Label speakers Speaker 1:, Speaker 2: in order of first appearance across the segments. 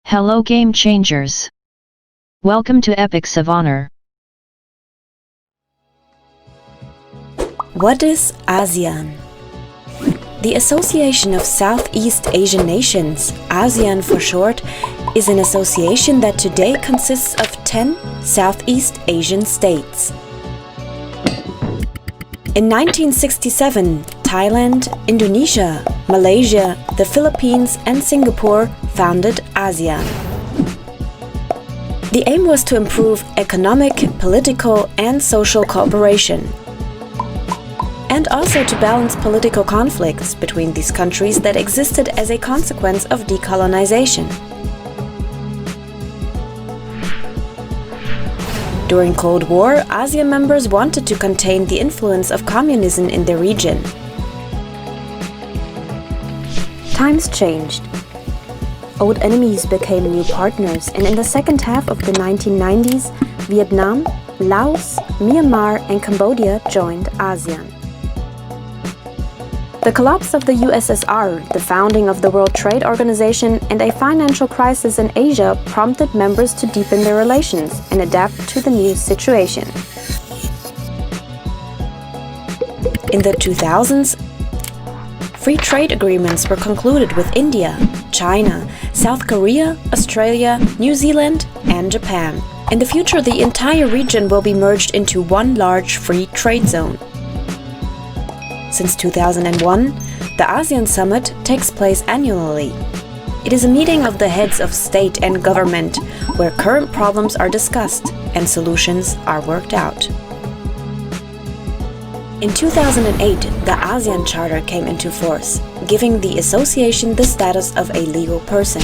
Speaker 1: Hello game changers. Welcome to Epics of Honor.
Speaker 2: What is ASEAN? The Association of Southeast Asian Nations, ASEAN for short, is an association that today consists of 10 Southeast Asian states. In 1967, Thailand, Indonesia, Malaysia, the Philippines and Singapore founded ASEAN. The aim was to improve economic, political and social cooperation, and also to balance political conflicts between these countries that existed as a consequence of decolonization. During Cold War, ASEAN members wanted to contain the influence of communism in the region. Times changed. Old enemies became new partners, and in the second half of the 1990s, Vietnam, Laos, Myanmar and Cambodia joined ASEAN. The collapse of the USSR, the founding of the World Trade Organization and a financial crisis in Asia prompted members to deepen their relations and adapt to the new situation. In the 2000s, free trade agreements were concluded with India, China, South Korea, Australia, New Zealand and Japan. In the future, the entire region will be merged into one large free trade zone. Since 2001, the ASEAN Summit takes place annually. It is a meeting of the heads of state and government where current problems are discussed and solutions are worked out. In 2008, the ASEAN Charter came into force, giving the association the status of a legal person.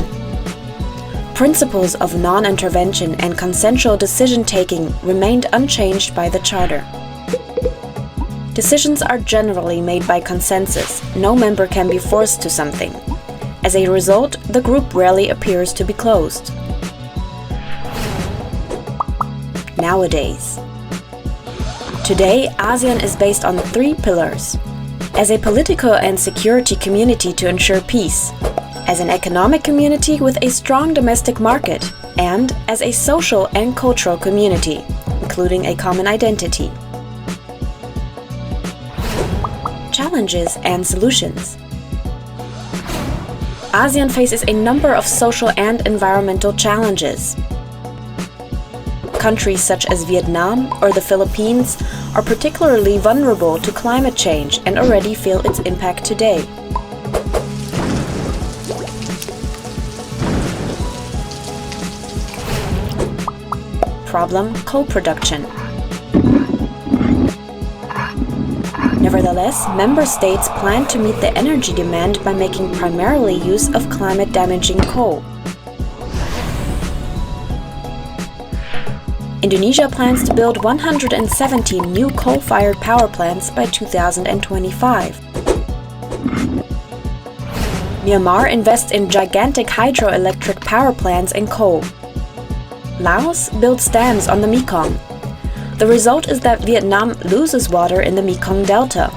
Speaker 2: Principles of non-intervention and consensual decision-taking remained unchanged by the Charter. Decisions are generally made by consensus. No member can be forced to something. As a result, the group rarely appears to be closed. Nowadays. Today, ASEAN is based on 3 pillars. As a political and security community to ensure peace, as an economic community with a strong domestic market, and as a social and cultural community, including a common identity. Challenges and solutions. ASEAN faces a number of social and environmental challenges. Countries such as Vietnam or the Philippines are particularly vulnerable to climate change and already feel its impact today. Problem: co-production. Nevertheless, member states plan to meet the energy demand by making primarily use of climate-damaging coal. Indonesia plans to build 117 new coal-fired power plants by 2025. Myanmar invests in gigantic hydroelectric power plants and coal. Laos builds dams on the Mekong. The result is that Vietnam loses water in the Mekong Delta.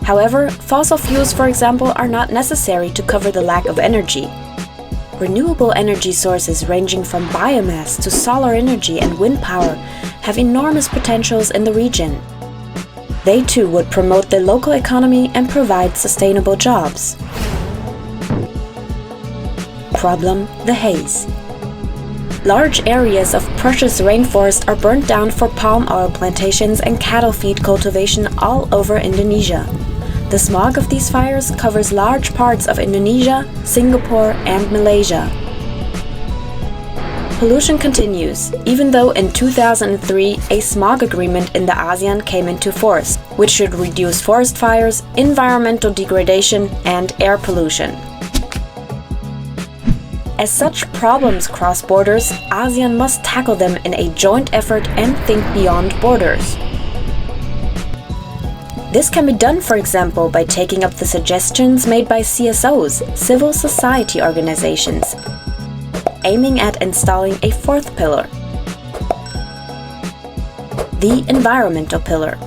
Speaker 2: However, fossil fuels, for example, are not necessary to cover the lack of energy. Renewable energy sources ranging from biomass to solar energy and wind power have enormous potentials in the region. They too would promote the local economy and provide sustainable jobs. Problem: the haze. Large areas of precious rainforest are burnt down for palm oil plantations and cattle feed cultivation all over Indonesia. The smog of these fires covers large parts of Indonesia, Singapore, and Malaysia. Pollution continues, even though in 2003 a smog agreement in the ASEAN came into force, which should reduce forest fires, environmental degradation, and air pollution. As such problems cross borders, ASEAN must tackle them in a joint effort and think beyond borders. This can be done, for example, by taking up the suggestions made by CSOs, civil society organizations, aiming at installing a 4th pillar, the environmental pillar.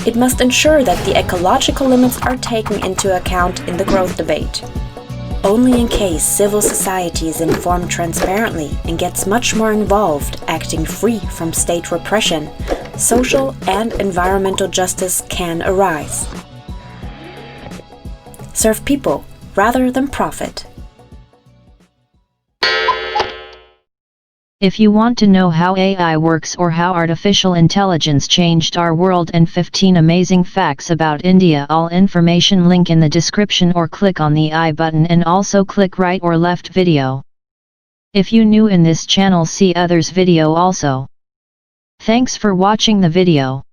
Speaker 2: It must ensure that the ecological limits are taken into account in the growth debate. only in case civil society is informed transparently and gets much more involved, acting free from state repression, social and environmental justice can arise. Serve people rather than profit.
Speaker 1: If you want to know how AI works or how artificial intelligence changed our world and 15 amazing facts about India, all information link in the description or click on the I button and also click right or left video. If you new in this channel, see others video also. Thanks for watching the video.